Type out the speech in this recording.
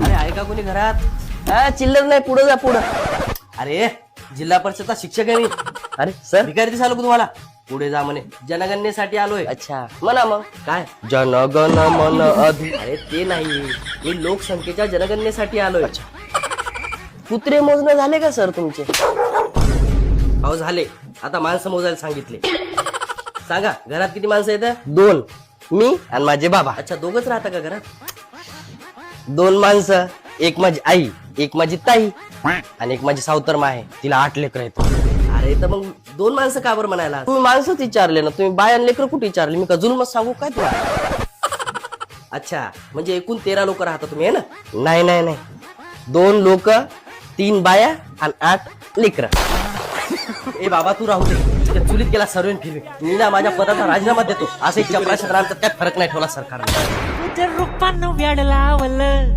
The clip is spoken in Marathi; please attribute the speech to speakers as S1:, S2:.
S1: अरे आहे का कोणी घरात?
S2: चिल्लर नाही, पुढे जा पुढं.
S1: अरे जिल्हा परिषदचा शिक्षक आहे मी.
S2: अरे सर.
S1: भिकारी दिसालो का तुम्हाला? पुढे जा म्हणे, जनगणनेसाठी आलोय.
S2: अच्छा म्हणा मग.
S1: काय?
S2: जनगण मन अधि.
S1: अरे ते नाही, मी लोकसंख्येच्या जनगणनेसाठी आलोय.
S2: कुत्रे मोजणं झाले का सर तुमचे?
S1: अहो झाले, आता माणसं मोजायला सांगितले. सांगा घरात किती माणसं आहेत?
S2: 2, मी आणि माझे बाबा.
S1: अच्छा, दोघच राहता का घरात?
S2: 2 माणसं, एक माझी आई, एक माझी ताई आणि एक माझी सावतरमा आहे, तिला 8 लेकर आहेत.
S1: अरे तर मग 2 माणसं का बरं म्हणायला?
S2: तुम्ही माणसंच विचारले ना, तुम्ही बाय आणि लेकर कुठे विचारले? मी का जुलमच सांगू काय तुला?
S1: अच्छा, म्हणजे एकूण 13 लोक राहता तुम्ही, आहे ना?
S2: नाही नाही नाही, 2 लोक, 3 बाया आणि 8 लेकर.
S1: ए बाबा तू राहू दे, त्या चुलीत गेला सर्वेन फिरवे. मी ना माझ्या पदाचा राजीनामा देतो. असं एक चपराशात काय फरक नाही ठेवला सरकारने.
S3: रूपानं व्याड लावलं